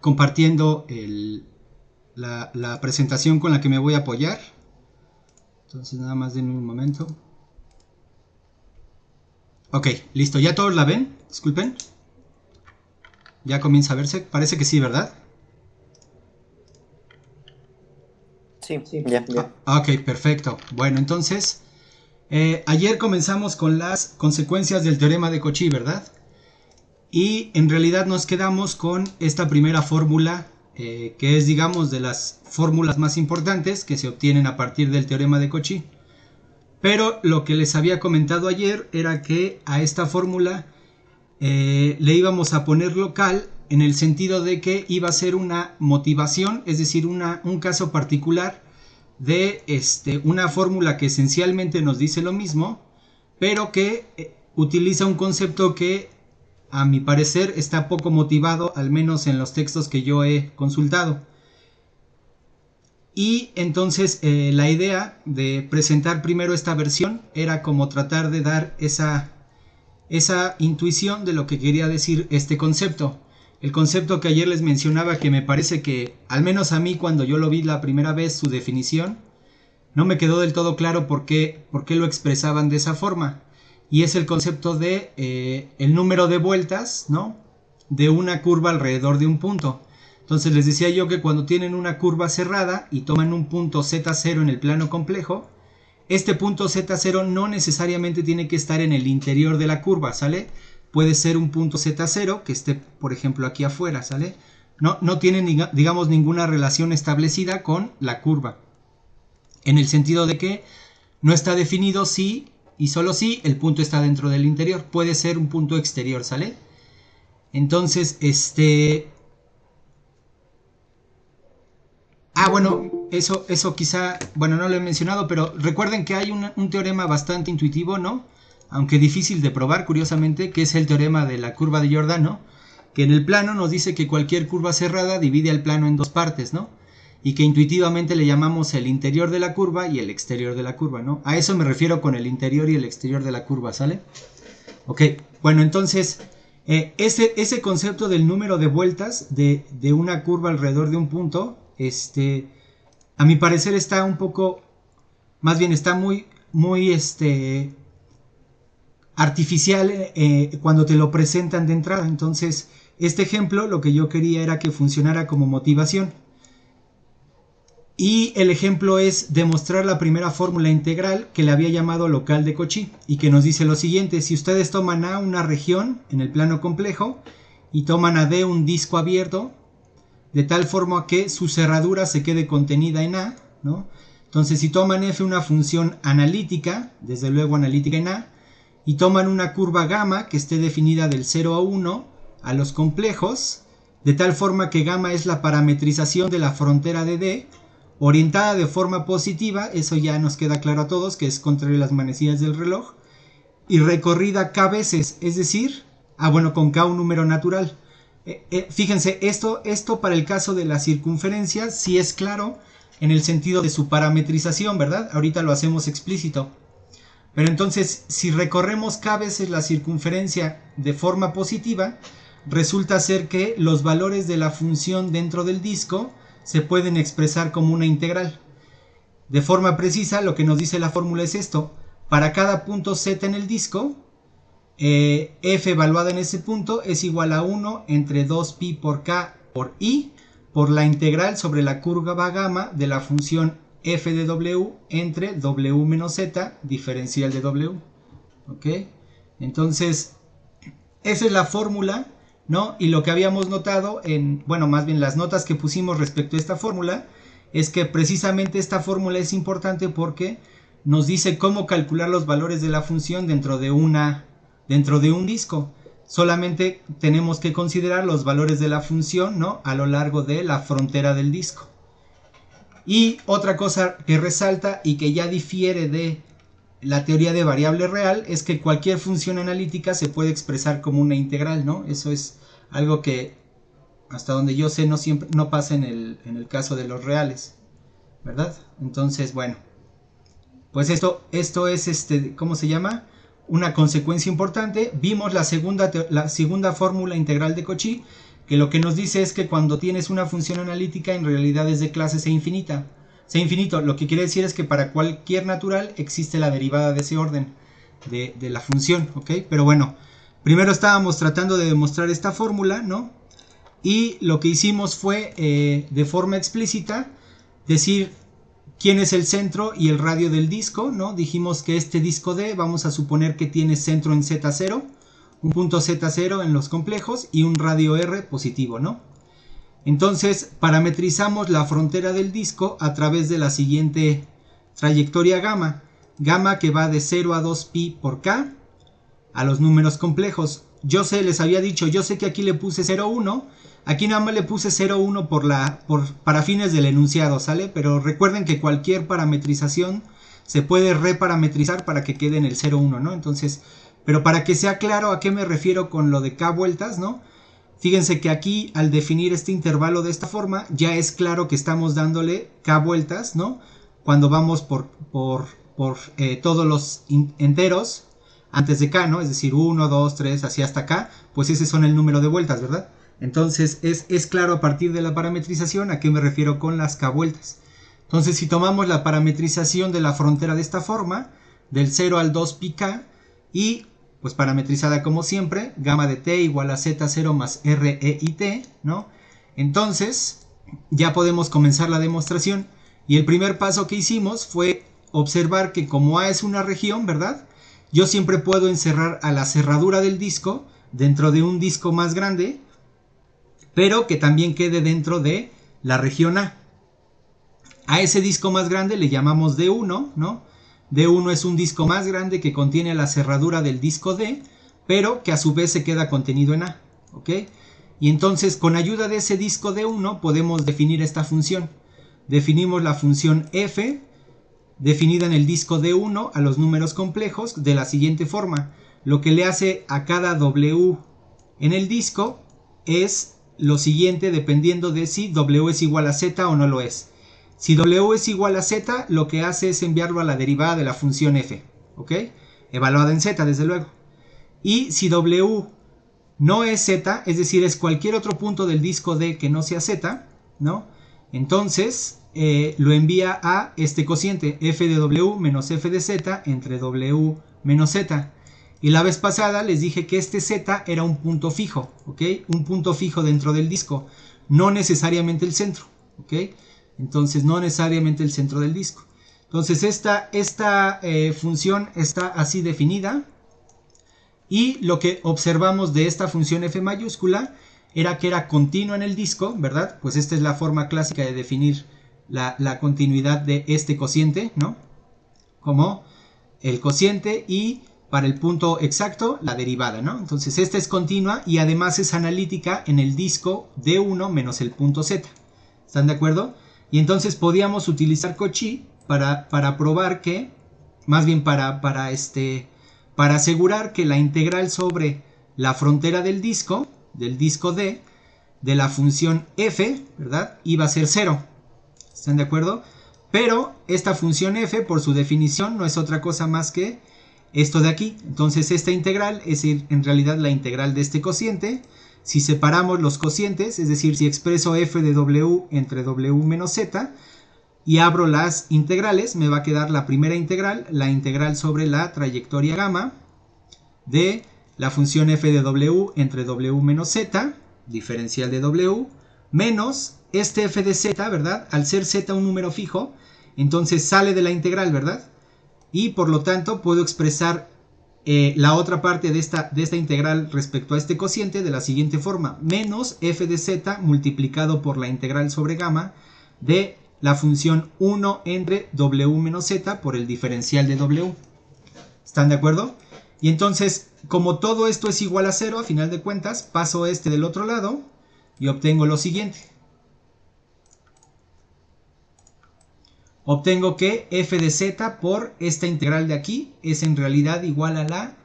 compartiendo la presentación con la que me voy a apoyar. Entonces nada más denme un momento. Ok, listo, ¿ya todos la ven? Disculpen. Ya comienza a verse, parece que sí, ¿verdad? Sí, ya. Ok, perfecto. Bueno, entonces, ayer comenzamos con las consecuencias del teorema de Cauchy, ¿verdad? Y en realidad nos quedamos con esta primera fórmula, que es, digamos, de las fórmulas más importantes que se obtienen a partir del teorema de Cauchy. Pero lo que les había comentado ayer era que a esta fórmula le íbamos a poner local en el sentido de que iba a ser una motivación, es decir, un caso particular de una fórmula que esencialmente nos dice lo mismo, pero que utiliza un concepto que a mi parecer está poco motivado, al menos en los textos que yo he consultado. Y entonces la idea de presentar primero esta versión era como tratar de dar esa intuición de lo que quería decir este concepto. El concepto que ayer les mencionaba, que me parece que, al menos a mí cuando yo lo vi la primera vez, su definición, no me quedó del todo claro por qué lo expresaban de esa forma. Y es el concepto de el número de vueltas, ¿no?, de una curva alrededor de un punto. Entonces les decía yo que cuando tienen una curva cerrada y toman un punto Z0 en el plano complejo, este punto Z0 no necesariamente tiene que estar en el interior de la curva, ¿sale? Puede ser un punto Z0 que esté, por ejemplo, aquí afuera, ¿sale? No tiene, digamos, ninguna relación establecida con la curva, en el sentido de que no está definido si y solo si el punto está dentro del interior. Puede ser un punto exterior, ¿sale? Entonces, bueno, eso quizá, bueno, no lo he mencionado, pero recuerden que hay un teorema bastante intuitivo, ¿no?, aunque difícil de probar, curiosamente, que es el teorema de la curva de Giordano, que en el plano nos dice que cualquier curva cerrada divide al plano en dos partes, ¿no?, y que intuitivamente le llamamos el interior de la curva y el exterior de la curva, ¿no? A eso me refiero con el interior y el exterior de la curva, ¿sale? Ok, bueno, entonces, ese concepto del número de vueltas de una curva alrededor de un punto, a mi parecer está un poco, más bien está muy artificial cuando te lo presentan de entrada. Entonces, este ejemplo lo que yo quería era que funcionara como motivación. Y el ejemplo es demostrar la primera fórmula integral que le había llamado local de Cauchy y que nos dice lo siguiente: si ustedes toman A una región en el plano complejo y toman a D un disco abierto, de tal forma que su cerradura se quede contenida en A, ¿no? Entonces, si toman F una función analítica, desde luego analítica en A, y toman una curva gamma que esté definida del 0 a 1 a los complejos, de tal forma que gamma es la parametrización de la frontera de D, orientada de forma positiva, eso ya nos queda claro a todos que es contrario a las manecillas del reloj, y recorrida k veces, es decir, con k un número natural. Fíjense, esto para el caso de la circunferencia sí es claro en el sentido de su parametrización, ¿verdad? Ahorita lo hacemos explícito. Pero entonces, si recorremos k veces la circunferencia de forma positiva, resulta ser que los valores de la función dentro del disco se pueden expresar como una integral. De forma precisa, lo que nos dice la fórmula es esto: para cada punto z en el disco, f evaluada en ese punto es igual a 1 entre 2pi por k por i por la integral sobre la curva gamma de la función f de w entre w menos z diferencial de w. ¿Ok? Entonces, esa es la fórmula, ¿no? Y lo que habíamos notado más bien las notas que pusimos respecto a esta fórmula, es que precisamente esta fórmula es importante porque nos dice cómo calcular los valores de la función dentro de un disco. Solamente tenemos que considerar los valores de la función, ¿no?, a lo largo de la frontera del disco. Y otra cosa que resalta y que ya difiere de la teoría de variable real es que cualquier función analítica se puede expresar como una integral, ¿no? Eso es algo que, hasta donde yo sé, no pasa en el caso de los reales, ¿verdad? Entonces, bueno, pues esto es, ¿cómo se llama?, una consecuencia importante. Vimos la segunda fórmula integral de Cauchy, que lo que nos dice es que cuando tienes una función analítica en realidad es de clase C infinita. C infinito, lo que quiere decir es que para cualquier natural existe la derivada de ese orden de la función, ¿ok? Pero bueno, primero estábamos tratando de demostrar esta fórmula, ¿no? Y lo que hicimos fue, de forma explícita, decir quién es el centro y el radio del disco, ¿no? Dijimos que este disco D, vamos a suponer que tiene centro en Z0, un punto Z0 en los complejos y un radio R positivo, ¿no? Entonces parametrizamos la frontera del disco a través de la siguiente trayectoria gamma. Gamma que va de 0 a 2pi por k a los números complejos. Yo sé, les había dicho, yo sé que aquí le puse 0,1. Aquí nada más le puse 0,1 para fines del enunciado, ¿sale? Pero recuerden que cualquier parametrización se puede reparametrizar para que quede en el 0,1, ¿no? Entonces, pero para que sea claro a qué me refiero con lo de k vueltas, ¿no? Fíjense que aquí al definir este intervalo de esta forma ya es claro que estamos dándole k vueltas, ¿no? Cuando vamos por todos los enteros antes de k, ¿no? Es decir, 1, 2, 3, así hasta k, pues ese son el número de vueltas, ¿verdad? Entonces es claro a partir de la parametrización a qué me refiero con las k vueltas. Entonces si tomamos la parametrización de la frontera de esta forma, del 0 al 2πk, y pues parametrizada como siempre, gamma de t igual a z0 más r, e y t, ¿no? Entonces ya podemos comenzar la demostración. Y el primer paso que hicimos fue observar que como A es una región, ¿verdad? Yo siempre puedo encerrar a la cerradura del disco dentro de un disco más grande, pero que también quede dentro de la región A. A ese disco más grande le llamamos D1, ¿no? D1 es un disco más grande que contiene la cerradura del disco D, pero que a su vez se queda contenido en A, ¿ok? Y entonces con ayuda de ese disco D1 podemos definir esta función. Definimos la función f, definida en el disco D1 a los números complejos de la siguiente forma. Lo que le hace a cada W en el disco es lo siguiente, dependiendo de si W es igual a Z o no lo es. Si W es igual a Z, lo que hace es enviarlo a la derivada de la función f, ¿ok? Evaluada en Z, desde luego. Y si W no es Z, es decir, es cualquier otro punto del disco D que no sea Z, ¿no? Entonces lo envía a este cociente, f de W menos f de Z entre W menos Z. Y la vez pasada les dije que este Z era un punto fijo, ¿ok? Un punto fijo dentro del disco, no necesariamente el centro, ¿ok? Entonces no necesariamente el centro del disco. Entonces esta función está así definida. Y lo que observamos de esta función f mayúscula era que era continua en el disco, ¿verdad? Pues esta es la forma clásica de definir la continuidad de este cociente, ¿no? Como el cociente y para el punto exacto la derivada, ¿no? Entonces esta es continua y además es analítica en el disco D1 menos el punto Z. ¿Están de acuerdo? Y entonces podíamos utilizar Cauchy para probar que, más bien para asegurar que la integral sobre la frontera del disco D, de la función f, ¿verdad? Iba a ser 0. ¿Están de acuerdo? Pero esta función f, por su definición, no es otra cosa más que esto de aquí. Entonces esta integral es en realidad la integral de este cociente. Si separamos los cocientes, es decir, si expreso f de w entre w menos z y abro las integrales, me va a quedar la primera integral, la integral sobre la trayectoria gamma de la función f de w entre w menos z, diferencial de w, menos este f de z, ¿verdad? Al ser z un número fijo, entonces sale de la integral, ¿verdad? Y por lo tanto puedo expresar la otra parte de esta integral respecto a este cociente de la siguiente forma: menos f de z multiplicado por la integral sobre gamma de la función 1 entre w menos z por el diferencial de w. ¿Están de acuerdo? Y entonces, como todo esto es igual a 0, a final de cuentas, paso este del otro lado y obtengo lo siguiente. Obtengo que f de z por esta integral de aquí es en realidad igual a la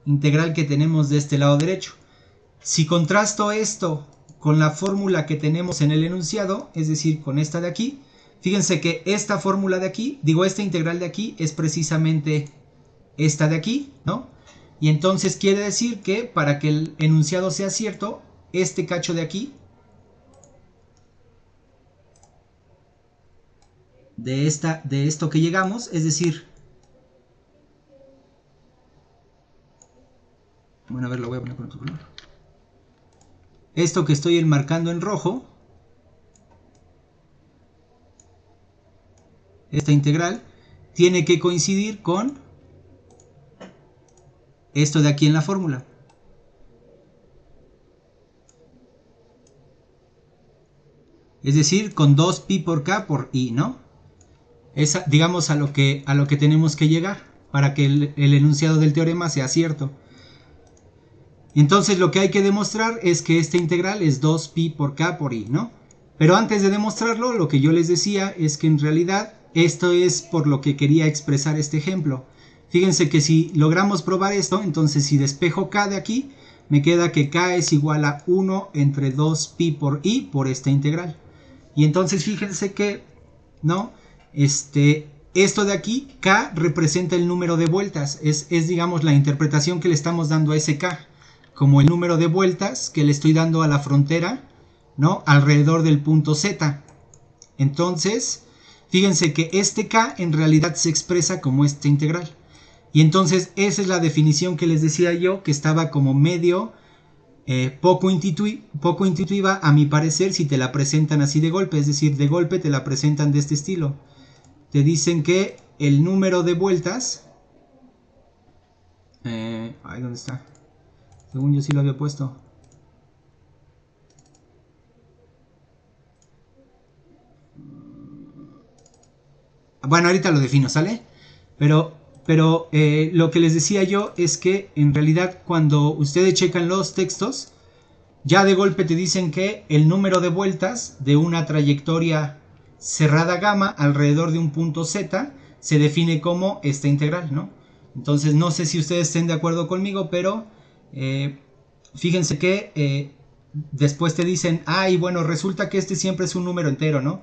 integral que tenemos de este lado derecho. Si contrasto esto con la fórmula que tenemos en el enunciado, es decir, con esta de aquí, fíjense que esta fórmula de aquí, esta integral de aquí es precisamente esta de aquí, ¿no? Y entonces quiere decir que para que el enunciado sea cierto, este cacho de aquí, de esto que llegamos, es decir, bueno, a ver, lo voy a poner con otro color. Esto que estoy enmarcando en rojo, esta integral, tiene que coincidir con esto de aquí en la fórmula. Es decir, con 2pi por k por i, ¿no? Es, digamos, a lo que tenemos que llegar para que el enunciado del teorema sea cierto. Entonces lo que hay que demostrar es que esta integral es 2pi por k por i, ¿no? Pero antes de demostrarlo, lo que yo les decía es que en realidad esto es por lo que quería expresar este ejemplo. Fíjense que si logramos probar esto, entonces si despejo k de aquí, me queda que k es igual a 1 entre 2pi por i por esta integral. Y entonces fíjense que, ¿no? Esto de aquí, k representa el número de vueltas, es digamos la interpretación que le estamos dando a ese k, como el número de vueltas que le estoy dando a la frontera, ¿no? Alrededor del punto z. Entonces, fíjense que este k en realidad se expresa como esta integral. Y entonces esa es la definición que les decía yo, que estaba como medio poco intuitiva a mi parecer si te la presentan así de golpe. Es decir, de golpe te la presentan de este estilo. Te dicen que el número de vueltas... ahí donde está. Según yo sí lo había puesto. Bueno, ahorita lo defino, ¿sale? Pero lo que les decía yo es que en realidad cuando ustedes checan los textos, ya de golpe te dicen que el número de vueltas de una trayectoria cerrada gamma alrededor de un punto z se define como esta integral, ¿no? Entonces no sé si ustedes estén de acuerdo conmigo, pero fíjense que después te dicen, y bueno, resulta que este siempre es un número entero, ¿no?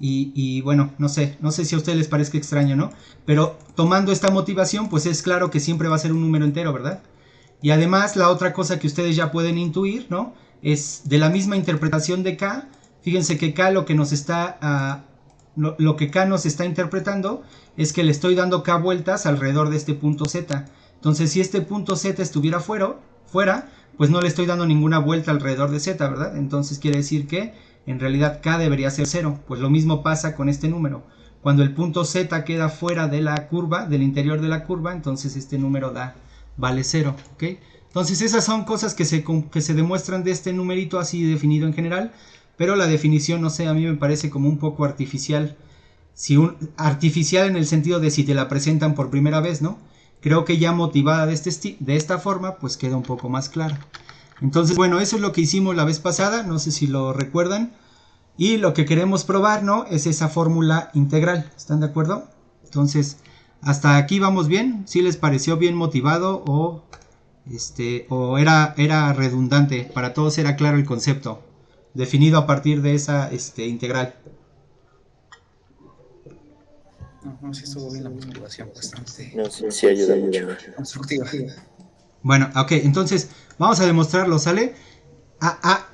Y bueno, no sé si a ustedes les parezca extraño, ¿no? Pero tomando esta motivación, pues es claro que siempre va a ser un número entero, ¿verdad? Y además la otra cosa que ustedes ya pueden intuir, ¿no? Es de la misma interpretación de k. Fíjense que k lo que nos está lo que k nos está interpretando es que le estoy dando k vueltas alrededor de este punto z. Entonces si este punto z estuviera fuera, pues no le estoy dando ninguna vuelta alrededor de z, ¿verdad? Entonces quiere decir que en realidad k debería ser 0. Pues lo mismo pasa con este número. Cuando el punto z queda fuera de la curva, del interior de la curva, entonces este número vale 0, ¿ok? Entonces esas son cosas que se demuestran de este numerito así definido en general, pero la definición, no sé, a mí me parece como un poco artificial. Artificial en el sentido de si te la presentan por primera vez, ¿no? Creo que ya motivada de esta forma, pues queda un poco más clara. Entonces, bueno, eso es lo que hicimos la vez pasada, no sé si lo recuerdan. Y lo que queremos probar, ¿no? Es esa fórmula integral, ¿están de acuerdo? Entonces, hasta aquí vamos bien. ¿Sí les pareció bien motivado o era redundante? Para todos era claro el concepto, definido a partir de esa integral. No, sí estuvo bien la motivación, bastante No, sí ayuda mucho. constructiva. Bueno, ok, entonces vamos a demostrarlo, ¿sale?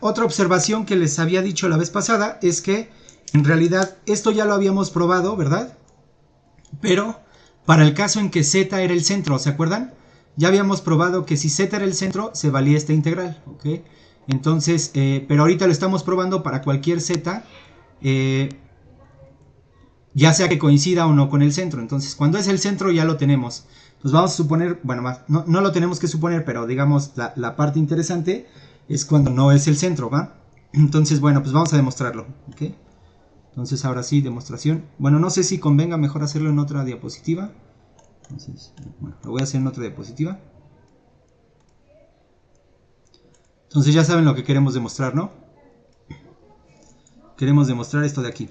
Otra observación que les había dicho la vez pasada es que en realidad esto ya lo habíamos probado, ¿verdad? Pero para el caso en que z era el centro, ¿se acuerdan? Ya habíamos probado que si z era el centro se valía esta integral, ¿ok? Entonces, pero ahorita lo estamos probando para cualquier z, ya sea que coincida o no con el centro. Entonces, cuando es el centro ya lo tenemos. Pues vamos a suponer, bueno, no lo tenemos que suponer, pero digamos la parte interesante es cuando no es el centro, ¿va? Entonces, bueno, pues vamos a demostrarlo, ¿ok? Entonces, ahora sí, demostración. Bueno, no sé si convenga mejor hacerlo en otra diapositiva. Entonces, bueno, lo voy a hacer en otra diapositiva. Entonces ya saben lo que queremos demostrar, ¿no? Queremos demostrar esto de aquí.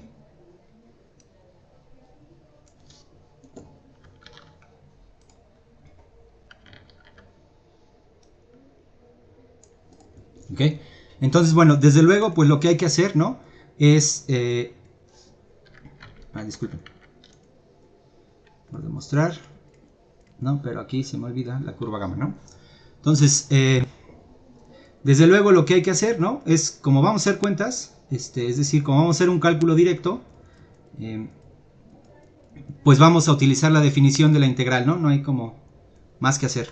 ¿Ok? Entonces, bueno, desde luego, pues lo que hay que hacer, ¿no? Es... disculpen. Por demostrar. No, pero aquí se me olvida la curva gamma, ¿no? Entonces, Desde luego lo que hay que hacer, ¿no? Es como vamos a hacer cuentas, es decir, como vamos a hacer un cálculo directo, pues vamos a utilizar la definición de la integral, ¿no? No hay como más que hacer.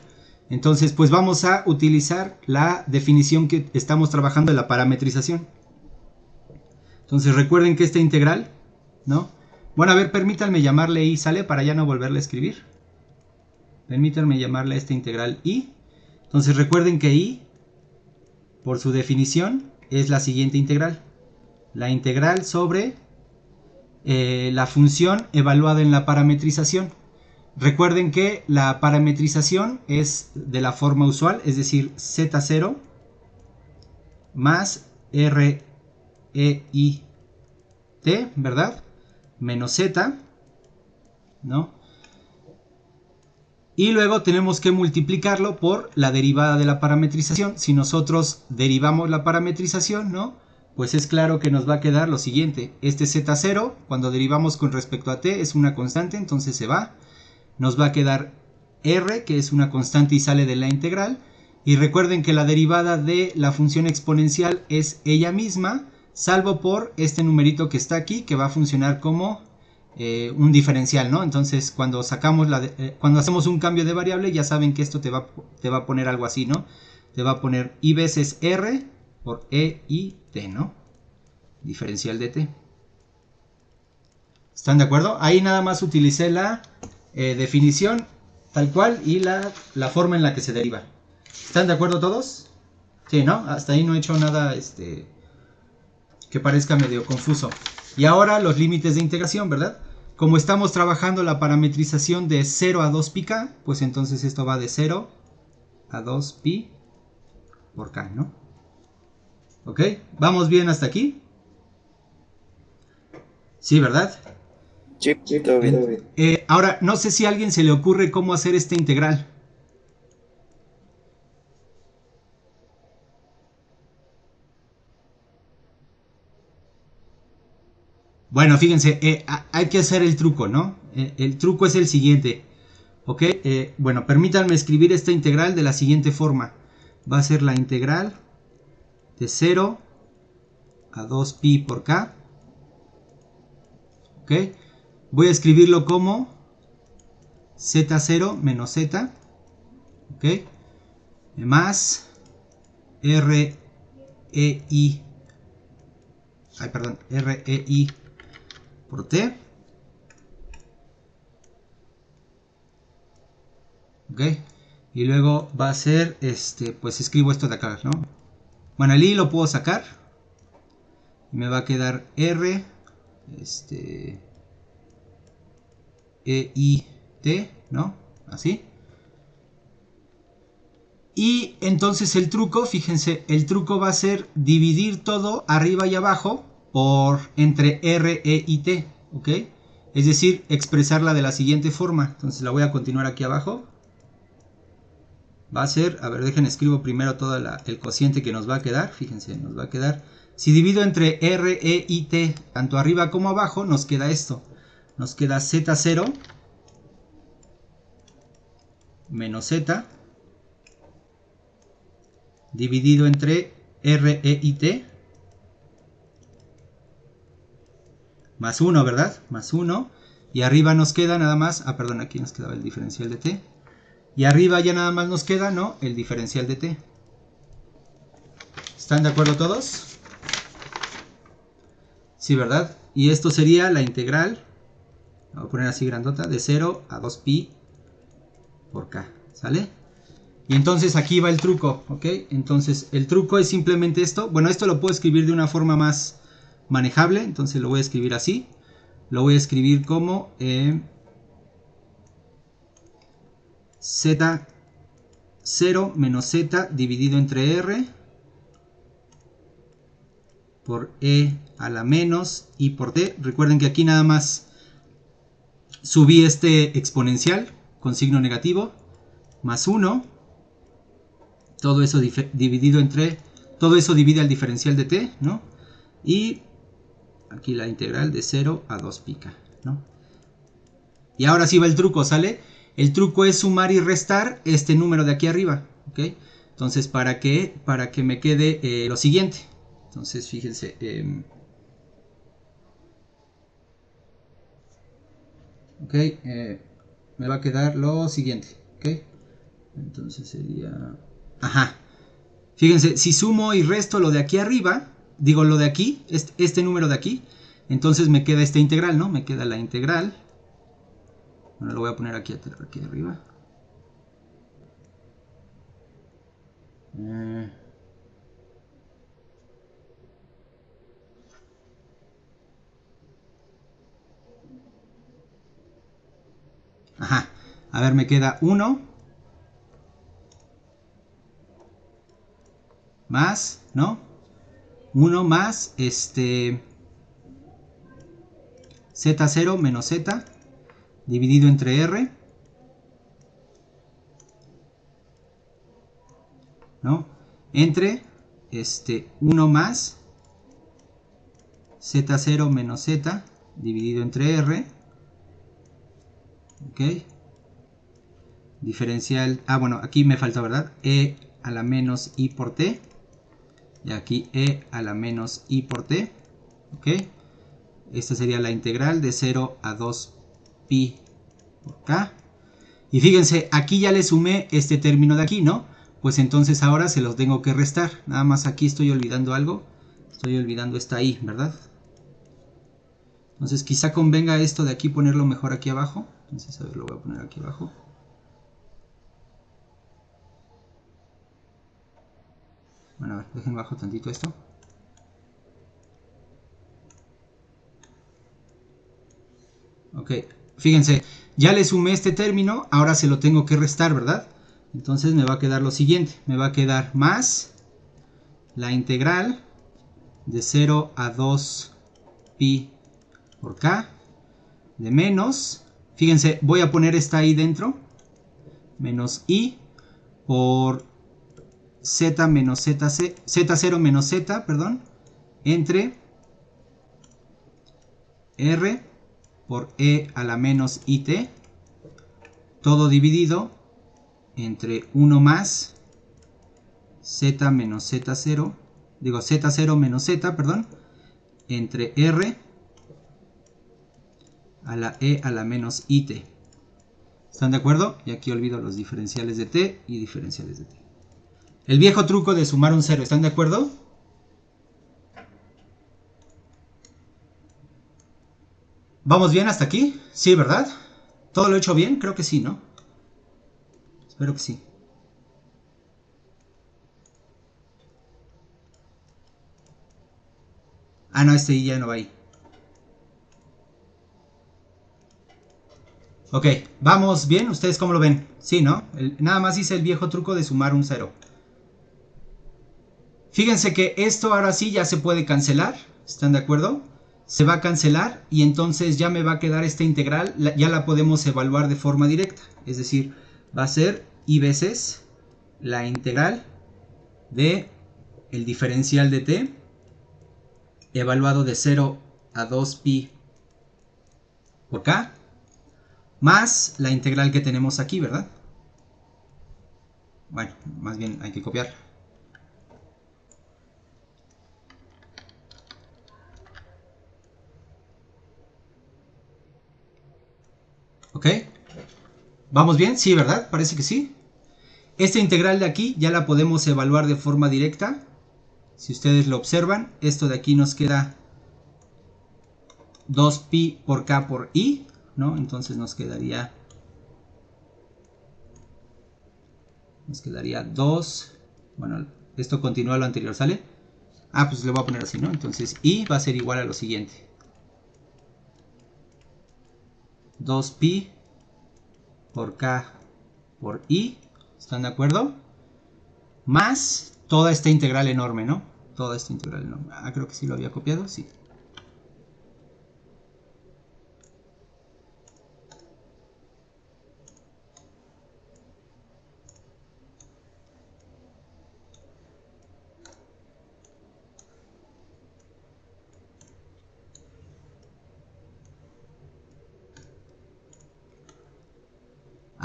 Entonces, pues vamos a utilizar la definición que estamos trabajando de la parametrización. Entonces, recuerden que esta integral, ¿no? Bueno, a ver, permítanme llamarle y sale para ya no volverle a escribir. Permítanme llamarle a esta integral y. Entonces, recuerden que y, por su definición, es la siguiente integral. La integral sobre la función evaluada en la parametrización. Recuerden que la parametrización es de la forma usual, es decir, z0 más REIT, ¿verdad? Menos z, ¿no? Y luego tenemos que multiplicarlo por la derivada de la parametrización. Si nosotros derivamos la parametrización, ¿no? Pues es claro que nos va a quedar lo siguiente. Este z0, cuando derivamos con respecto a t, es una constante, entonces se va. Nos va a quedar r, que es una constante y sale de la integral. Y recuerden que la derivada de la función exponencial es ella misma, salvo por este numerito que está aquí, que va a funcionar como un diferencial, ¿no? Entonces, cuando hacemos un cambio de variable, ya saben que esto te va a poner algo así, ¿no? Te va a poner i veces r por e y t, ¿no? Diferencial de t. ¿Están de acuerdo? Ahí nada más utilicé la definición tal cual y la forma en la que se deriva. ¿Están de acuerdo todos? Sí, ¿no? Hasta ahí no he hecho nada que parezca medio confuso. Y ahora los límites de integración, ¿verdad? Como estamos trabajando la parametrización de 0 a 2πk, pues entonces esto va de 0 a 2pi por k, ¿no? ¿Ok? ¿Vamos bien hasta aquí? Sí, ¿verdad? Sí, todo bien. Ahora, no sé si a alguien se le ocurre cómo hacer esta integral. Bueno, fíjense, hay que hacer el truco, ¿no? El truco es el siguiente, ¿ok? Bueno, permítanme escribir esta integral de la siguiente forma. Va a ser la integral de 0 a 2pi por k, ¿ok? Voy a escribirlo como z0 menos z, ¿ok? Más rei por t, ok, y luego va a ser pues escribo esto de acá, ¿no? Bueno, el i lo puedo sacar y me va a quedar r EIT, ¿no? Así. Y entonces el truco, fíjense, el truco va a ser dividir todo arriba y abajo por entre R, E y T, ¿ok? Es decir, expresarla de la siguiente forma. Entonces la voy a continuar aquí abajo. Va a ser, a ver, déjenme escribo primero todo el cociente que nos va a quedar. Fíjense, nos va a quedar, si divido entre R, E y T, tanto arriba como abajo, nos queda esto. Nos queda Z0 menos Z dividido entre R, E y T más 1, ¿verdad? Más 1. Y arriba nos queda nada más, perdón, aquí nos quedaba el diferencial de T. Y arriba ya nada más nos queda, ¿no? El diferencial de T. ¿Están de acuerdo todos? Sí, ¿verdad? Y esto sería la integral, voy a poner así grandota, de 0 a 2pi por k, ¿sale? Y entonces aquí va el truco, ¿ok? Entonces el truco es simplemente esto. Bueno, esto lo puedo escribir de una forma más manejable, entonces lo voy a escribir así. Lo voy a escribir como Z0 menos Z dividido entre R por E a la menos I por T. Recuerden que aquí nada más subí este exponencial con signo negativo, más 1. Todo eso dividido entre, todo eso divide al diferencial de T, ¿no? Y aquí la integral de 0 a 2πk, ¿no? Y ahora sí va el truco, ¿sale? El truco es sumar y restar este número de aquí arriba, ¿ok? Entonces, ¿para qué? Para que me quede lo siguiente. Entonces, fíjense. Ok, me va a quedar lo siguiente. Ok, entonces sería... Ajá. Fíjense, si sumo y resto lo de aquí arriba, digo lo de aquí, este número de aquí, entonces me queda esta integral, ¿no? Me queda la integral. Bueno, lo voy a poner aquí arriba. Ajá. A ver, me queda 1 más, ¿no? 1 más z0 menos z dividido entre r, ¿no? Entre 1 más z0 menos z dividido entre r, ¿ok? Diferencial, bueno, aquí me falta, ¿verdad? E a la menos i por t, y aquí e a la menos i por t, ¿ok? Esta sería la integral de 0 a 2 pi por k. Y fíjense, aquí ya le sumé este término de aquí, ¿no? Pues entonces ahora se los tengo que restar. Nada más aquí estoy olvidando algo. Estoy olvidando esta i, ¿verdad? Entonces quizá convenga esto de aquí ponerlo mejor aquí abajo. Entonces a ver, lo voy a poner aquí abajo. Bueno, a ver, dejen bajo tantito esto. Ok, fíjense, ya le sumé este término, ahora se lo tengo que restar, ¿verdad? Entonces me va a quedar lo siguiente, me va a quedar más la integral de 0 a 2 pi por k de menos, fíjense, voy a poner esta i dentro, menos i por z menos z0 menos z, perdón, entre r por e a la menos it, todo dividido entre 1 más z menos z0, digo z0 menos z, perdón, entre r a la e a la menos it. ¿Están de acuerdo? Y aquí olvido los diferenciales de t y diferenciales de t. El viejo truco de sumar un 0, ¿están de acuerdo? ¿Vamos bien hasta aquí? Sí, ¿verdad? ¿Todo lo he hecho bien? Creo que sí, ¿no? Espero que sí. Ah, no, este ya no va ahí. Ok, vamos bien, ¿ustedes cómo lo ven? Sí, ¿no? Nada más hice el viejo truco de sumar un 0. Fíjense que esto ahora sí ya se puede cancelar, ¿están de acuerdo? Se va a cancelar y entonces ya me va a quedar esta integral, ya la podemos evaluar de forma directa. Es decir, va a ser i veces la integral de el diferencial de t evaluado de 0 a 2 pi por k más la integral que tenemos aquí, ¿verdad? Bueno, más bien hay que copiar. ¿Ok? ¿Vamos bien? Sí, ¿verdad? Parece que sí. Esta integral de aquí ya la podemos evaluar de forma directa. Si ustedes lo observan, esto de aquí nos queda 2pi por k por i, ¿no? Entonces nos quedaría 2, bueno, esto continúa lo anterior, ¿sale? Ah, pues le voy a poner así, ¿no? Entonces i va a ser igual a lo siguiente. 2pi por k por i, ¿están de acuerdo? Más toda esta integral enorme, ¿no? Toda esta integral enorme. Ah, creo que sí lo había copiado, sí.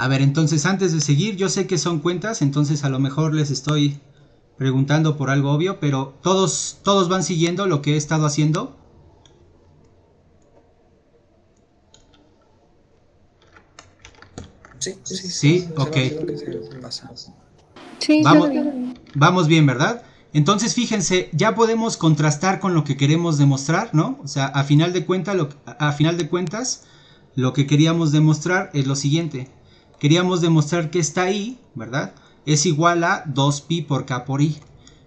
A ver, entonces antes de seguir, yo sé que son cuentas, entonces a lo mejor les estoy preguntando por algo obvio, pero todos van siguiendo lo que he estado haciendo. Sí, ok. Sí, Vamos, todo bien. vamos bien, ¿verdad? Entonces fíjense, ya podemos contrastar con lo que queremos demostrar, ¿no? O sea, a final de cuentas, lo que queríamos demostrar es lo siguiente. Queríamos demostrar que esta i, ¿verdad? Es igual a 2pi por k por i.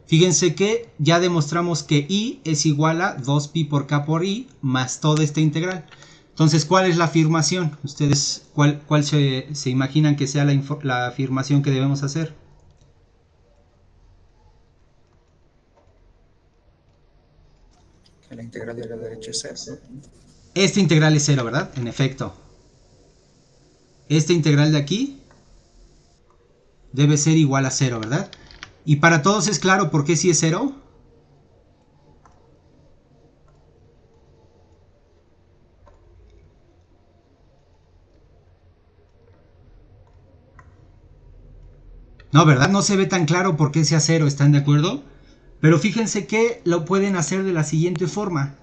Fíjense que ya demostramos que i es igual a 2pi por k por i más toda esta integral. Entonces, ¿cuál es la afirmación? ¿Ustedes cuál se imaginan que sea la afirmación que debemos hacer? Que la integral de la derecha es 0. Esta integral es 0, ¿verdad? En efecto. Esta integral de aquí debe ser igual a 0, ¿verdad? Y para todos es claro por qué sí es 0. No, ¿verdad? No se ve tan claro por qué sea 0, ¿están de acuerdo? Pero fíjense que lo pueden hacer de la siguiente forma.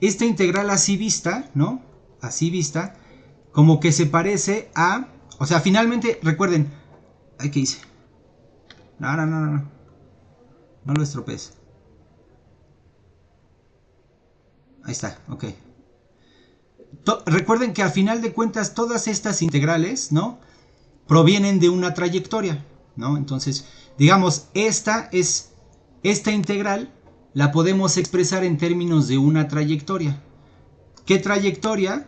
Esta integral así vista, ¿no? Así vista, como que se parece a... O sea, finalmente, recuerden... Ay, ¿qué hice? No. No lo estropees. Ahí está, ok. Recuerden que a final de cuentas todas estas integrales, ¿no? Provienen de una trayectoria, ¿no? Entonces, digamos, esta integral la podemos expresar en términos de una trayectoria. ¿Qué trayectoria?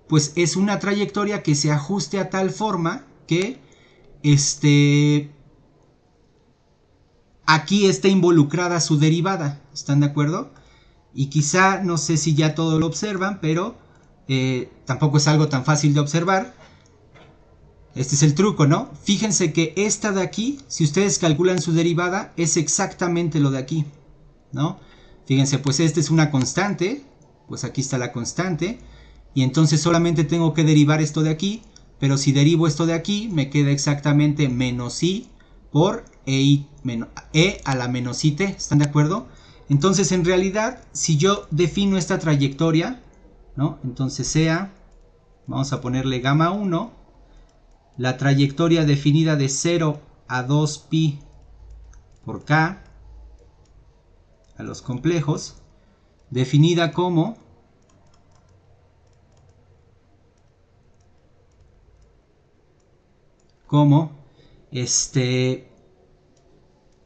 Pues es una trayectoria que se ajuste a tal forma que aquí está involucrada su derivada. ¿Están de acuerdo? Y quizá, no sé si ya todo lo observan, pero tampoco es algo tan fácil de observar. Este es el truco, ¿no? Fíjense que esta de aquí, si ustedes calculan su derivada, es exactamente lo de aquí, ¿no? Fíjense, pues esta es una constante, pues aquí está la constante, y entonces solamente tengo que derivar esto de aquí, pero si derivo esto de aquí, me queda exactamente menos i por e a la menos it, ¿están de acuerdo? Entonces, en realidad, si yo defino esta trayectoria, ¿no? Entonces sea, vamos a ponerle gamma 1, la trayectoria definida de 0 a 2pi por k a los complejos, definida como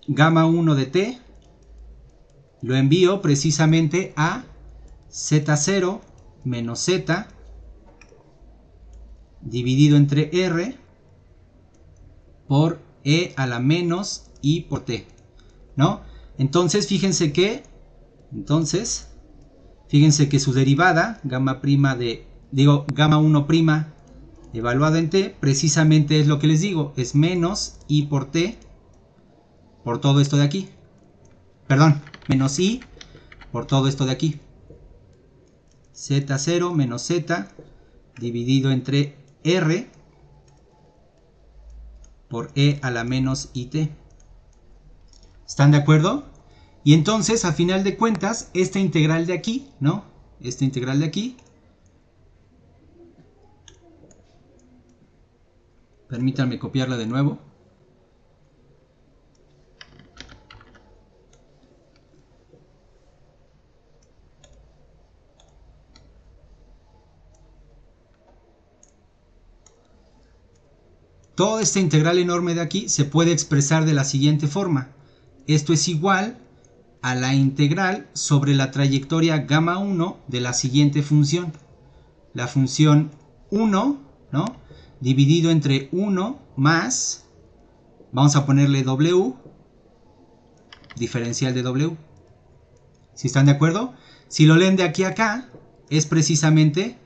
gamma 1 de t, lo envío precisamente a z0 menos z dividido entre r por e a la menos i por t, ¿no? Entonces fíjense que su derivada gamma 1' evaluada en t, precisamente es lo que les digo, es menos i por t por todo esto de aquí, perdón, menos i por todo esto de aquí, z0 menos z dividido entre r por e a la menos it. ¿Están de acuerdo? Y entonces, a final de cuentas, esta integral de aquí, ¿no? Esta integral de aquí, permítanme copiarla de nuevo. Toda esta integral enorme de aquí se puede expresar de la siguiente forma. Esto es igual a la integral sobre la trayectoria gamma 1 de la siguiente función. La función 1, ¿no? Dividido entre 1 más, vamos a ponerle w, diferencial de w. ¿Sí están de acuerdo? Si lo leen de aquí a acá, es precisamente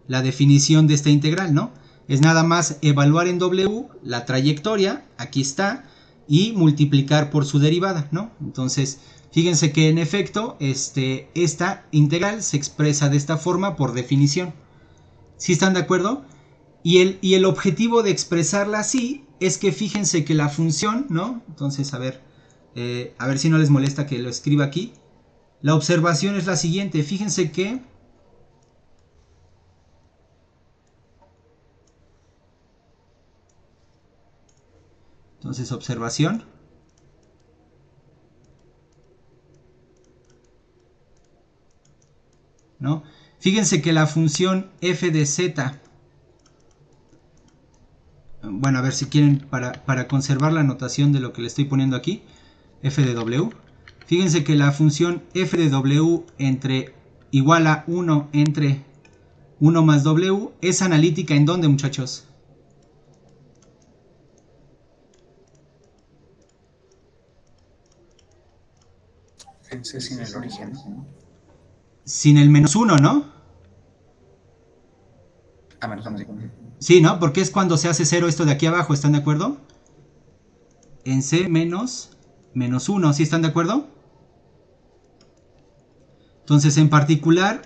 la definición de esta integral, ¿no? Es nada más evaluar en w la trayectoria, aquí está, y multiplicar por su derivada, ¿no? Entonces, fíjense que en efecto, esta integral se expresa de esta forma por definición. ¿Sí están de acuerdo? Y el objetivo de expresarla así es que fíjense que la función, ¿no? Entonces, a ver si no les molesta que lo escriba aquí. La observación es la siguiente. Fíjense que entonces observación, ¿no? Fíjense que la función f de z, bueno, a ver si quieren, para conservar la notación de lo que le estoy poniendo aquí, f de w. Fíjense que la función f de w igual a 1 entre 1 más w es analítica ¿en dónde, muchachos? En C sin el origen. Sin el menos 1, ¿no? Ah, menos 1, sí. Sí, ¿no? Porque es cuando se hace 0 esto de aquí abajo, ¿están de acuerdo? En C menos 1, ¿sí están de acuerdo? Entonces, en particular,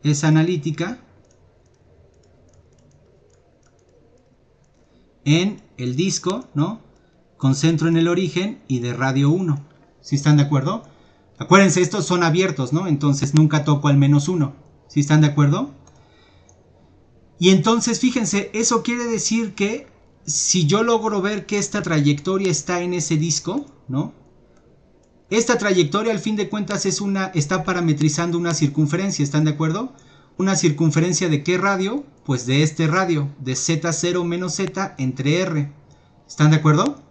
es analítica en el disco, ¿no? Con centro en el origen y de radio 1. ¿Sí están de acuerdo? Acuérdense, estos son abiertos, ¿no? Entonces nunca toco al menos 1. ¿Sí están de acuerdo? Y entonces, fíjense, eso quiere decir que si yo logro ver que esta trayectoria está en ese disco, ¿no? Esta trayectoria, al fin de cuentas, está parametrizando una circunferencia, ¿están de acuerdo? ¿Una circunferencia de qué radio? Pues de este radio, de z0 menos z entre r. ¿Están de acuerdo?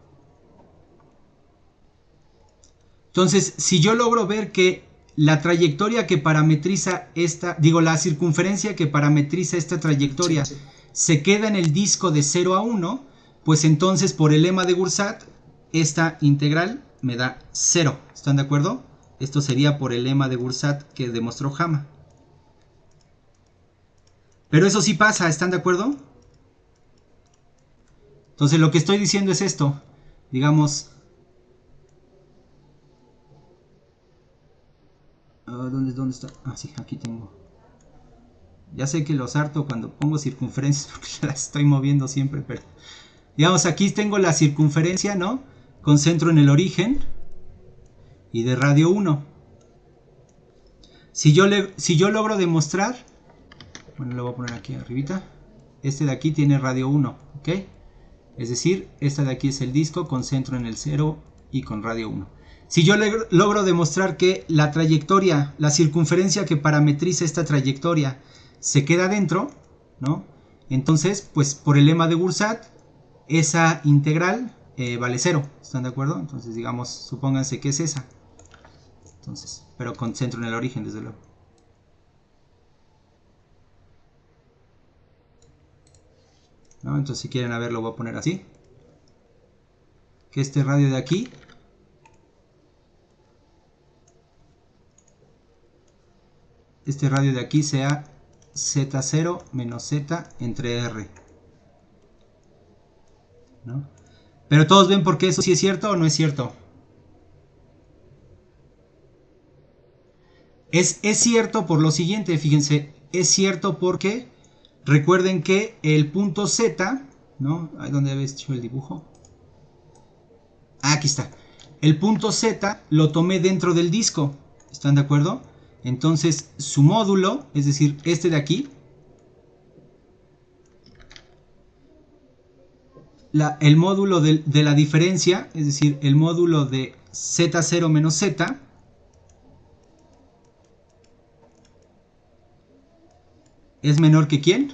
Entonces, si yo logro ver que la trayectoria que parametriza la circunferencia que parametriza esta trayectoria se queda en el disco de 0 a 1, pues entonces por el lema de Gursat, esta integral me da 0. ¿Están de acuerdo? Esto sería por el lema de Gursat que demostró Hama. Pero eso sí pasa, ¿están de acuerdo? Entonces lo que estoy diciendo es esto. Digamos, ¿dónde está? Ah, sí, aquí tengo. Ya sé que los harto cuando pongo circunferencias porque las estoy moviendo siempre, pero digamos, aquí tengo la circunferencia, ¿no? Con centro en el origen y de radio 1. Si yo logro demostrar, bueno, lo voy a poner aquí arribita, este de aquí tiene radio 1, ¿ok? Es decir, esta de aquí es el disco con centro en el 0 y con radio 1. Si yo logro demostrar que la trayectoria, la circunferencia que parametriza esta trayectoria se queda dentro, ¿no? Entonces, pues por el lema de Gursat, esa integral vale 0, ¿están de acuerdo? Entonces, digamos, supónganse que es esa. Entonces, pero con centro en el origen, desde luego. ¿No? Entonces, si quieren, a ver, lo voy a poner así. Que este radio de aquí sea z0 menos z entre r, ¿no? Pero todos ven por qué eso sí es cierto o no es cierto. Es cierto por lo siguiente, fíjense, es cierto porque recuerden que el punto z, ¿no? Ahí donde habéis hecho el dibujo. Ah, aquí está. El punto z lo tomé dentro del disco, ¿están de acuerdo? Entonces su módulo, es decir, este de aquí, el módulo de la diferencia, es decir, el módulo de z0 menos z, ¿es menor que quién?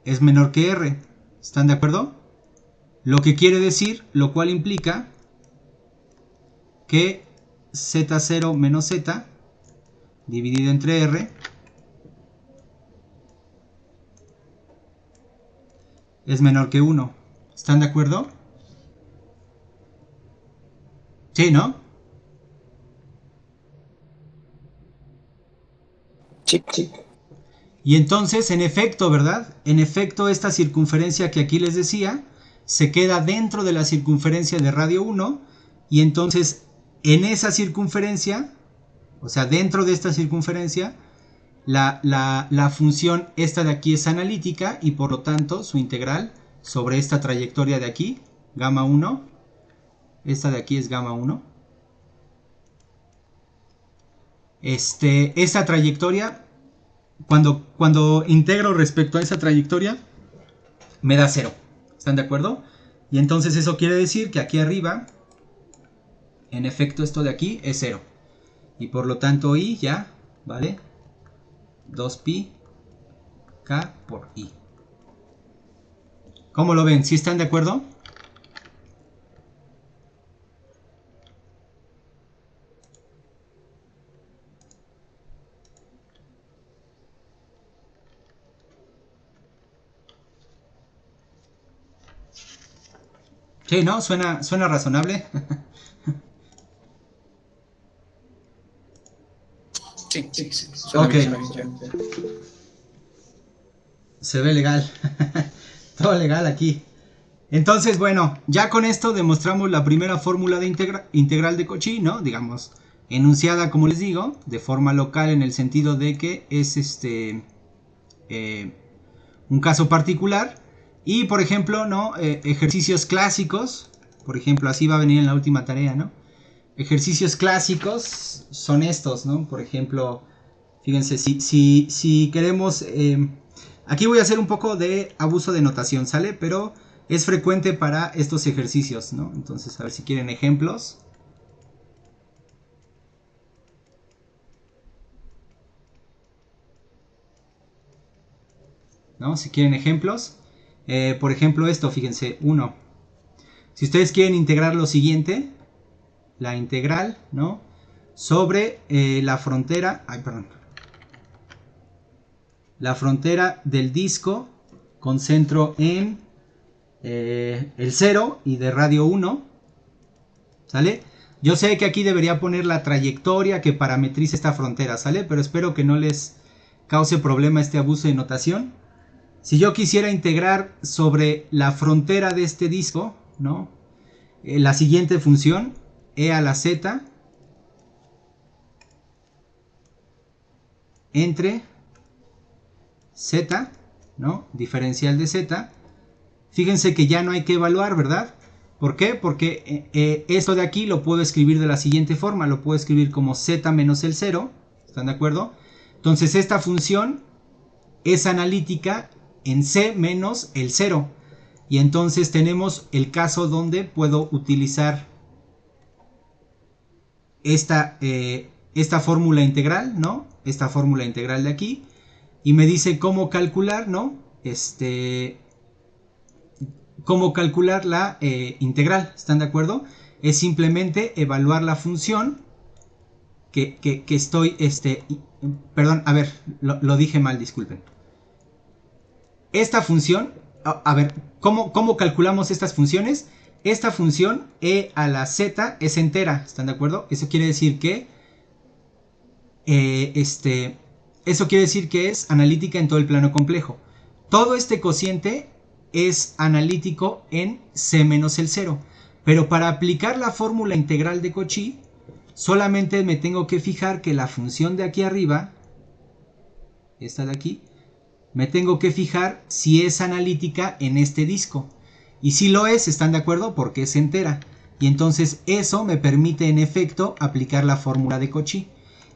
Es menor que r, ¿están de acuerdo? Lo que quiere decir, lo cual implica que z0 menos z dividido entre r es menor que 1. ¿Están de acuerdo? Sí, ¿no? Sí, sí. Y entonces, en efecto, ¿verdad? En efecto, esta circunferencia que aquí les decía se queda dentro de la circunferencia de radio 1 y entonces en esa circunferencia, O sea, dentro de esta circunferencia, la función esta de aquí es analítica y por lo tanto su integral sobre esta trayectoria de aquí, gamma 1, esta de aquí es gamma 1. Esta trayectoria, cuando integro respecto a esa trayectoria, me da 0. ¿Están de acuerdo? Y entonces eso quiere decir que aquí arriba, en efecto, esto de aquí es 0. Y por lo tanto I ya vale 2pi k por I. ¿Cómo lo ven? ¿Sí están de acuerdo? Sí, ¿no? Suena razonable. Sí, suena Ok. bien, suena bien, ya. Se ve legal. Todo legal aquí. Entonces, bueno, ya con esto demostramos la primera fórmula de integral de Cauchy, ¿no? Digamos, enunciada, como les digo, de forma local en el sentido de que es un caso particular. Y, por ejemplo, ¿no? Ejercicios clásicos, por ejemplo, así va a venir en la última tarea, ¿no? Ejercicios clásicos son estos, ¿no? Por ejemplo, fíjense, si queremos... aquí voy a hacer un poco de abuso de notación, ¿sale? Pero es frecuente para estos ejercicios, ¿no? Entonces, a ver si quieren ejemplos. ¿No? Si quieren ejemplos. Por ejemplo, esto, fíjense, 1. Si ustedes quieren integrar lo siguiente, la integral, ¿no? Sobre la frontera, la frontera del disco con centro en el 0 y de radio 1, ¿sale? Yo sé que aquí debería poner la trayectoria que parametriza esta frontera, ¿sale? Pero espero que no les cause problema este abuso de notación. Si yo quisiera integrar sobre la frontera de este disco, ¿no? La siguiente función, e a la z entre z, ¿no? Diferencial de z. Fíjense que ya no hay que evaluar, ¿verdad? ¿Por qué? Porque esto de aquí lo puedo escribir de la siguiente forma. Lo puedo escribir como z menos el 0. ¿Están de acuerdo? Entonces esta función es analítica en c menos el 0. Y entonces tenemos el caso donde puedo utilizar esta fórmula integral, ¿no? Esta fórmula integral de aquí. Y me dice cómo calcular, ¿no? Cómo calcular la integral. ¿Están de acuerdo? Es simplemente evaluar la función que estoy... perdón, a ver, lo dije mal, disculpen. Esta función... A ver, ¿cómo calculamos estas funciones? Esta función e a la z es entera. ¿Están de acuerdo? Eso quiere decir que... eso quiere decir que es analítica en todo el plano complejo. Todo este cociente es analítico en c menos el 0. Pero para aplicar la fórmula integral de Cauchy, solamente me tengo que fijar que la función de aquí arriba, esta de aquí, me tengo que fijar si es analítica en este disco. Y si lo es, ¿están de acuerdo? Porque es entera. Y entonces eso me permite en efecto aplicar la fórmula de Cauchy.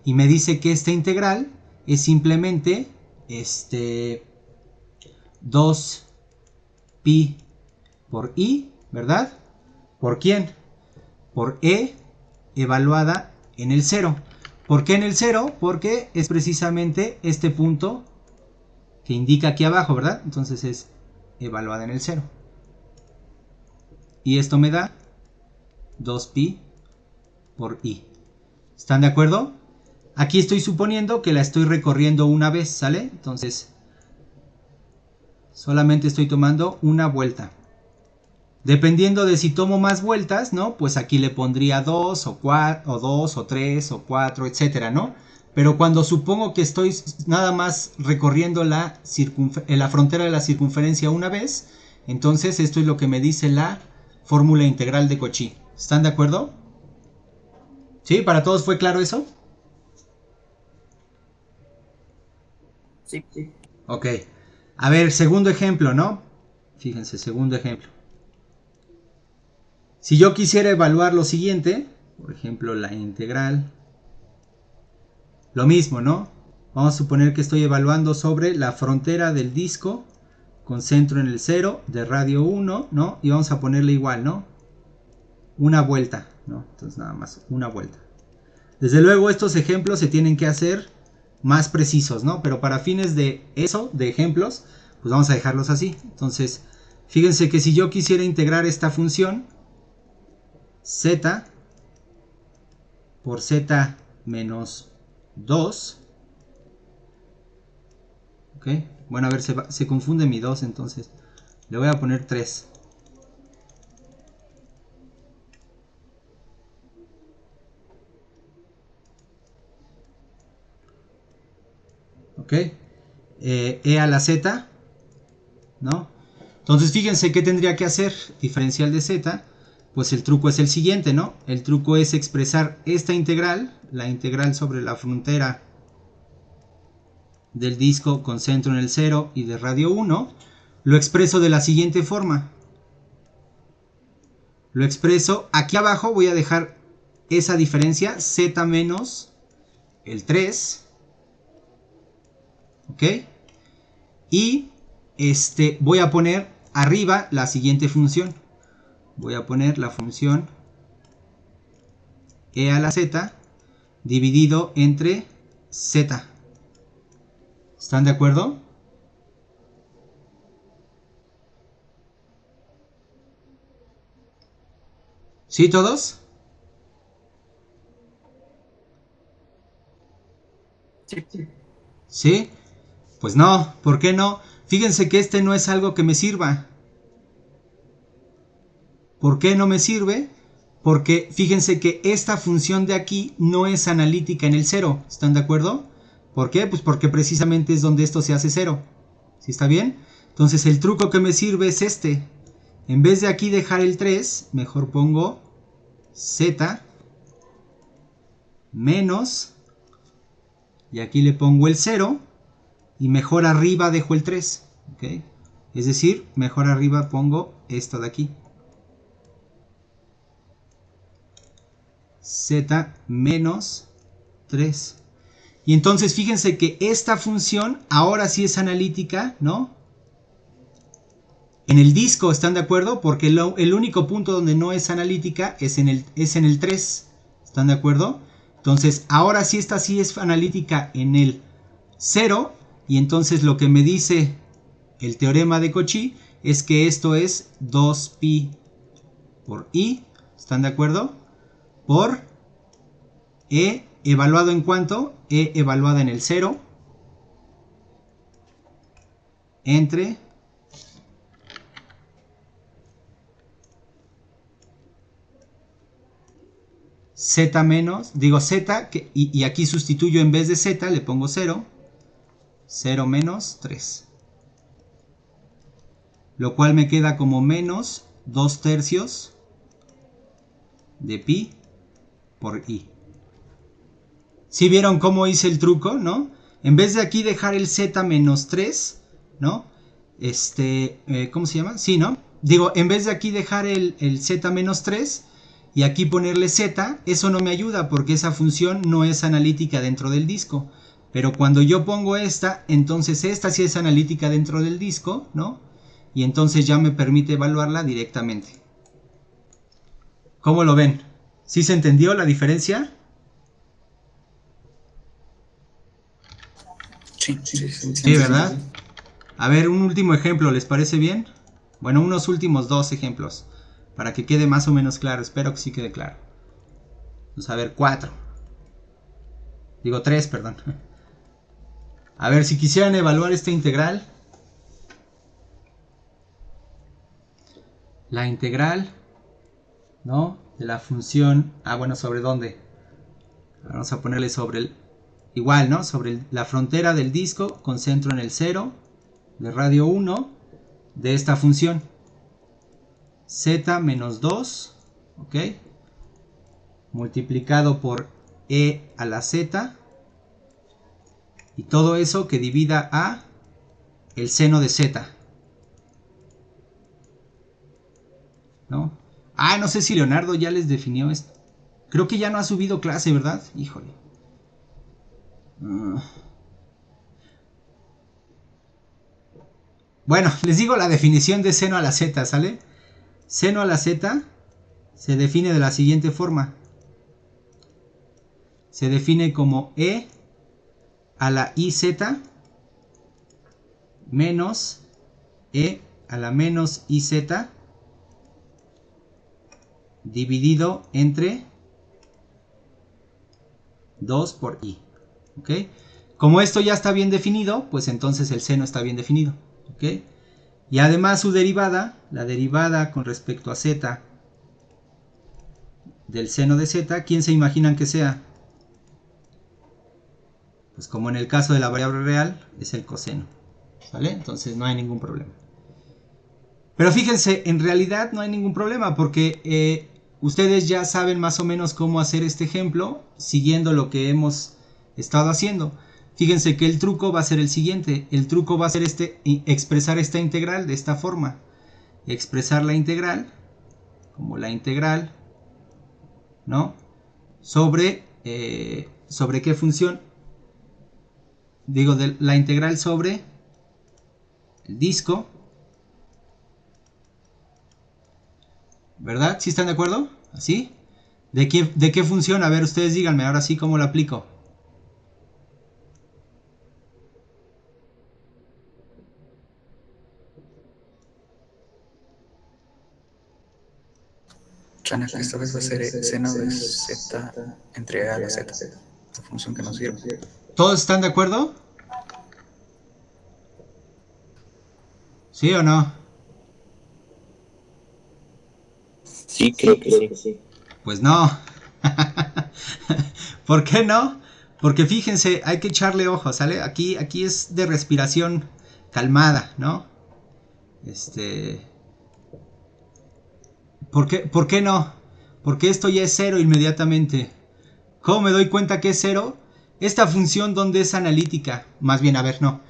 Y me dice que esta integral es simplemente 2pi por i, ¿verdad? ¿Por quién? Por e evaluada en el 0. ¿Por qué en el 0? Porque es precisamente este punto que indica aquí abajo, ¿verdad? Entonces es evaluada en el 0. Y esto me da 2pi por i. ¿Están de acuerdo? Aquí estoy suponiendo que la estoy recorriendo una vez, ¿sale? Entonces, solamente estoy tomando una vuelta. Dependiendo de si tomo más vueltas, ¿no? Pues aquí le pondría 2 o 4, o 2 o 3 o 4, etcétera, ¿no? Pero cuando supongo que estoy nada más recorriendo la frontera de la circunferencia una vez, entonces esto es lo que me dice la fórmula integral de Cauchy. ¿Están de acuerdo? ¿Sí? ¿Para todos fue claro eso? Sí, sí. Ok. A ver, segundo ejemplo, ¿no? Fíjense, segundo ejemplo. Si yo quisiera evaluar lo siguiente, por ejemplo, la integral, lo mismo, ¿no? Vamos a suponer que estoy evaluando sobre la frontera del disco con centro en el 0 de radio 1, ¿no? Y vamos a ponerle igual, ¿no? Una vuelta, ¿no? Entonces nada más, una vuelta. Desde luego estos ejemplos se tienen que hacer más precisos, ¿no? Pero para fines de eso, de ejemplos, pues vamos a dejarlos así. Entonces, fíjense que si yo quisiera integrar esta función, z por z menos 2, ¿ok? Bueno, a ver, se confunde mi 2, entonces le voy a poner 3. ¿Ok? E a la z, ¿no? Entonces fíjense qué tendría que hacer, diferencial de z, pues el truco es el siguiente, ¿no? El truco es expresar esta integral, la integral sobre la frontera del disco con centro en el 0 y de radio 1, lo expreso de la siguiente forma. Lo expreso, aquí abajo voy a dejar esa diferencia, z menos el 3, ¿ok? Y voy a poner arriba la siguiente función. Voy a poner la función e a la z dividido entre z. ¿Están de acuerdo? ¿Sí todos? Sí, sí. ¿Sí? Pues no, ¿por qué no? Fíjense que este no es algo que me sirva. ¿Por qué no me sirve? Porque fíjense que esta función de aquí no es analítica en el 0. ¿Están de acuerdo? ¿Por qué? Pues porque precisamente es donde esto se hace 0. ¿Sí está bien? Entonces el truco que me sirve es este. En vez de aquí dejar el 3, mejor pongo z menos, y aquí le pongo el 0, y mejor arriba dejo el 3. ¿Okay? Es decir, mejor arriba pongo esto de aquí. Z menos 3. Y entonces fíjense que esta función ahora sí es analítica, ¿no? En el disco, ¿están de acuerdo? Porque el único punto donde no es analítica es en el 3. ¿Están de acuerdo? Entonces, ahora sí esta sí es analítica en el 0. Y entonces lo que me dice el teorema de Cauchy es que esto es 2pi por i. ¿Están de acuerdo? Por e evaluado en cuánto? E evaluada en el 0 entre z menos, digo z, y aquí sustituyo en vez de z, le pongo 0, 0 menos 3. Lo cual me queda como menos 2 tercios de pi por i. ¿Sí vieron cómo hice el truco, no? En vez de aquí dejar el z menos 3, ¿no? ¿Cómo se llama? Sí, ¿no? Digo, en vez de aquí dejar el z menos 3 y aquí ponerle z, eso no me ayuda porque esa función no es analítica dentro del disco. Pero cuando yo pongo esta, entonces esta sí es analítica dentro del disco, ¿no? Y entonces ya me permite evaluarla directamente. ¿Cómo lo ven? ¿Sí se entendió la diferencia? Sí, sí, sí, Sí, ¿verdad? A ver, un último ejemplo, ¿les parece bien? Bueno, unos últimos 2 ejemplos, para que quede más o menos claro. Espero que sí quede claro. Vamos a ver, 4. Digo 3, perdón. A ver, si quisieran evaluar esta integral. La integral, ¿no? De la función... bueno, ¿sobre dónde? Vamos a ponerle sobre el... Igual, ¿no? Sobre la frontera del disco con centro en el 0 de radio 1 de esta función. Z menos 2, ¿ok? Multiplicado por e a la z Y todo eso que divida a el seno de z, ¿no? Ah, no sé si Leonardo ya les definió esto. Creo que ya no ha subido clase, ¿verdad? Híjole. Bueno, les digo la definición de seno a la z, ¿sale? Seno a la z se define de la siguiente forma. Se define como e a la iz menos e a la menos iz dividido entre 2 por i. ¿Ok? Como esto ya está bien definido, pues entonces el seno está bien definido. ¿Ok? Y además su derivada, la derivada con respecto a z del seno de z, ¿quién se imaginan que sea? Pues como en el caso de la variable real, es el coseno. ¿Vale? Entonces no hay ningún problema. Pero fíjense, en realidad no hay ningún problema porque ustedes ya saben más o menos cómo hacer este ejemplo siguiendo lo que hemos estado haciendo. Fíjense que el truco va a ser el siguiente. El truco va a ser expresar esta integral de esta forma. Expresar la integral como la integral, ¿no? ¿Sobre qué función? Digo, la integral sobre el disco, ¿verdad? ¿Sí están de acuerdo? ¿Así? ¿De qué función? A ver, ustedes díganme, ahora sí, ¿cómo lo aplico? Suena que esta vez va a ser seno de z entre a a la z, la función que nos dieron. ¿Todos están de acuerdo? ¿Sí o no? Sí, creo que sí. Pues no. ¿Por qué no? Porque fíjense, hay que echarle ojo, ¿sale? Aquí es de respiración calmada, ¿no? ¿Por qué no? Porque esto ya es cero inmediatamente. ¿Cómo me doy cuenta que es cero? Esta función, ¿dónde es analítica? Más bien, a ver, no.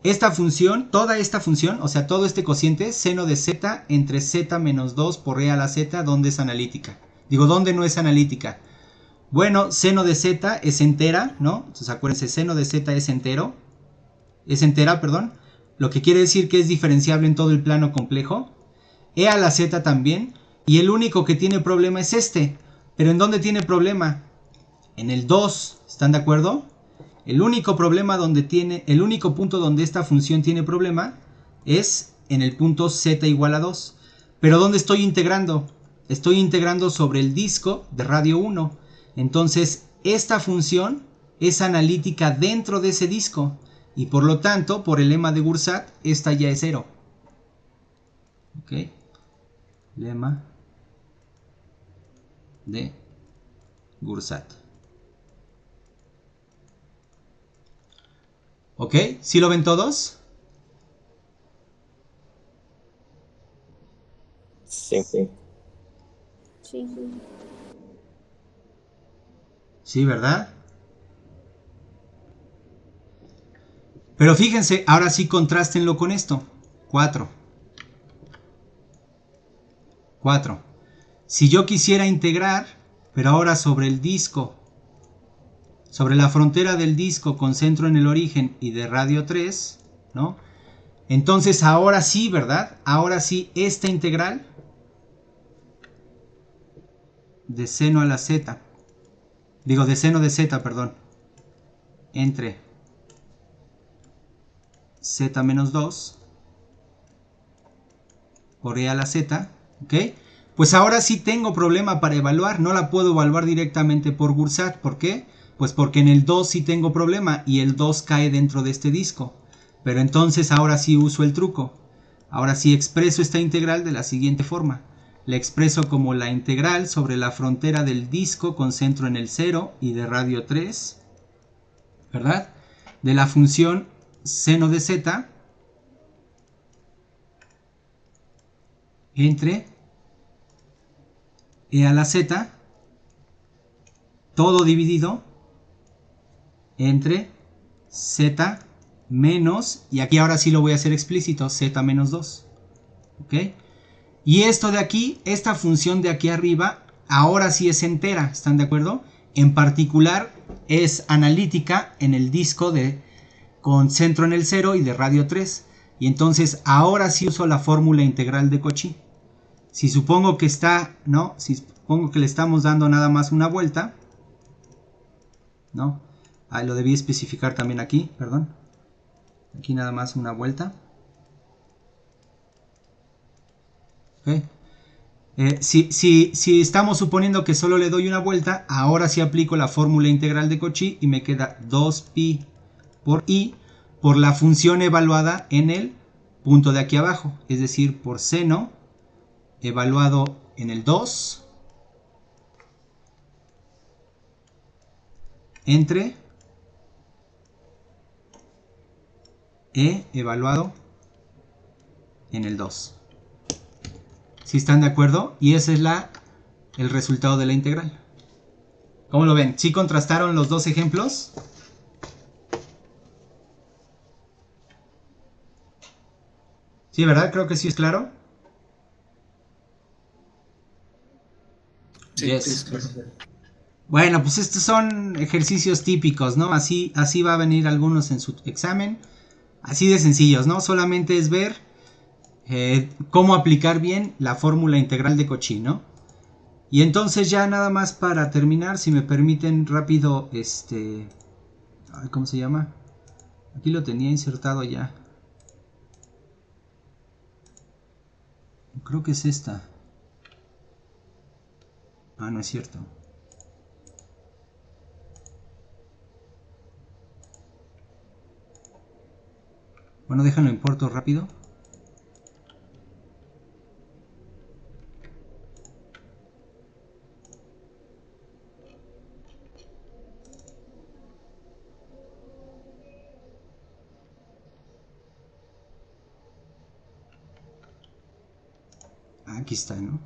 Esta función, toda esta función, o sea, todo este cociente, seno de z entre z menos 2 por e a la z, ¿dónde es analítica? Digo, ¿dónde no es analítica? Bueno, seno de z es entera, ¿no? Entonces acuérdense, seno de z es entero. Es entera, perdón. Lo que quiere decir que es diferenciable en todo el plano complejo. E a la z también. Y el único que tiene problema es este. ¿Pero en dónde tiene problema? En el 2. ¿Están de acuerdo? El único punto donde esta función tiene problema es en el punto z igual a 2. ¿Pero dónde estoy integrando? Estoy integrando sobre el disco de radio 1. Entonces, esta función es analítica dentro de ese disco. Y por lo tanto, por el lema de Gursat, esta ya es 0. ¿Ok? Lema de Gursat. ¿Ok? ¿Sí lo ven todos? Sí. Sí, ¿verdad? Pero fíjense, ahora sí contrástenlo con esto. 4. Si yo quisiera integrar, pero ahora sobre el disco, sobre la frontera del disco con centro en el origen y de radio 3, ¿no? Entonces ahora sí, ¿verdad? Ahora sí, esta integral de seno a la z, digo de seno de z, perdón, entre z menos 2 por e a la z, ¿ok? Pues ahora sí tengo problema para evaluar, no la puedo evaluar directamente por Gursat. ¿Por qué? Pues porque en el 2 sí tengo problema y el 2 cae dentro de este disco. Pero entonces ahora sí uso el truco. Ahora sí expreso esta integral de la siguiente forma. La expreso como la integral sobre la frontera del disco con centro en el 0 y de radio 3, ¿verdad? De la función seno de z entre e a la z, todo dividido entre z menos, y aquí ahora sí lo voy a hacer explícito, z menos 2. ¿Ok? Y esto de aquí, esta función de aquí arriba, ahora sí es entera, ¿están de acuerdo? En particular es analítica en el disco con centro en el 0 y de radio 3. Y entonces ahora sí uso la fórmula integral de Cauchy. Si supongo que está, ¿no? Si supongo que le estamos dando nada más una vuelta, ¿no? Ah, lo debí especificar también aquí, perdón. Aquí nada más una vuelta. ¿Okay? Si estamos suponiendo que solo le doy una vuelta, ahora sí aplico la fórmula integral de Cauchy y me queda 2pi por i por la función evaluada en el punto de aquí abajo, es decir, por seno evaluado en el 2 entre e evaluado en el 2. ¿Sí están de acuerdo? Y ese es el resultado de la integral. ¿Cómo lo ven? ¿Sí contrastaron los dos ejemplos? Sí, ¿verdad? Creo que sí es claro. Sí, Yes. sí, claro. Bueno, pues estos son ejercicios típicos, ¿no? Así va a venir algunos en su examen. Así de sencillos, ¿no? Solamente es ver cómo aplicar bien la fórmula integral de Cauchy, ¿no? Y entonces ya nada más para terminar, si me permiten rápido, ¿cómo se llama? Aquí lo tenía insertado ya. Creo que es esta. Ah, no es cierto. Bueno, déjalo importo rápido. Aquí está, ¿no?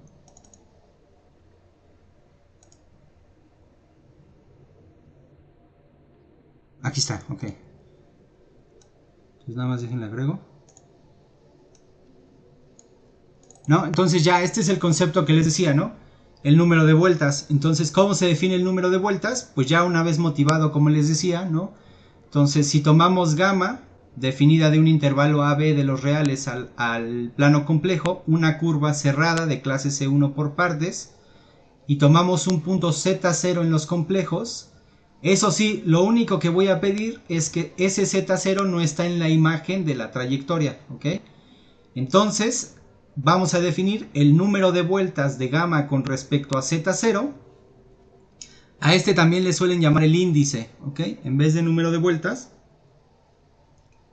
Aquí está, ok. Entonces nada más déjenle agrego. ¿No? Entonces ya este es el concepto que les decía, ¿no? El número de vueltas. Entonces, ¿cómo se define el número de vueltas? Pues ya una vez motivado, como les decía, ¿no? Entonces, si tomamos gamma, definida de un intervalo AB de los reales al plano complejo, una curva cerrada de clase C1 por partes, y tomamos un punto Z0 en los complejos, eso sí, lo único que voy a pedir es que ese Z0 no está en la imagen de la trayectoria, ¿ok? Entonces, vamos a definir el número de vueltas de gamma con respecto a Z0. A este también le suelen llamar el índice, ¿ok? En vez de número de vueltas,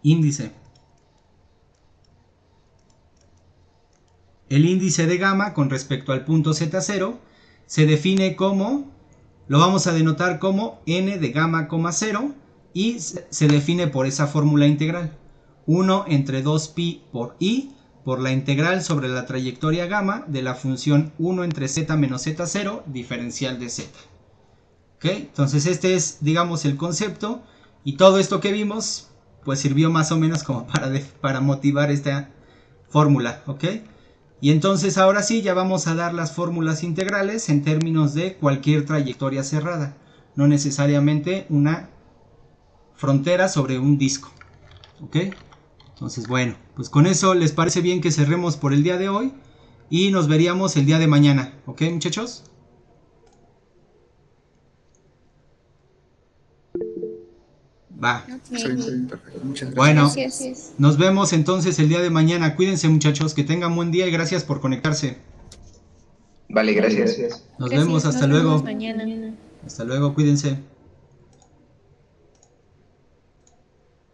índice. El índice de gamma con respecto al punto Z0 se define como, lo vamos a denotar como n de gamma, 0 y se define por esa fórmula integral. 1 entre 2pi por i por la integral sobre la trayectoria gamma de la función 1 entre z menos z0 diferencial de z. ¿Ok? Entonces este es, digamos, el concepto, y todo esto que vimos pues sirvió más o menos como para motivar esta fórmula, ¿ok? Y entonces ahora sí ya vamos a dar las fórmulas integrales en términos de cualquier trayectoria cerrada, no necesariamente una frontera sobre un disco, ¿ok? Entonces, bueno, pues con eso les parece bien que cerremos por el día de hoy y nos veríamos el día de mañana, ¿ok, muchachos? Va. Sí, perfecto. Muchas gracias. Bueno, Gracias. nos vemos entonces el día de mañana. Cuídense, muchachos, que tengan buen día y gracias por conectarse. Vale, gracias. Nos Gracias, vemos, hasta nos luego. vemos mañana. Hasta luego, cuídense.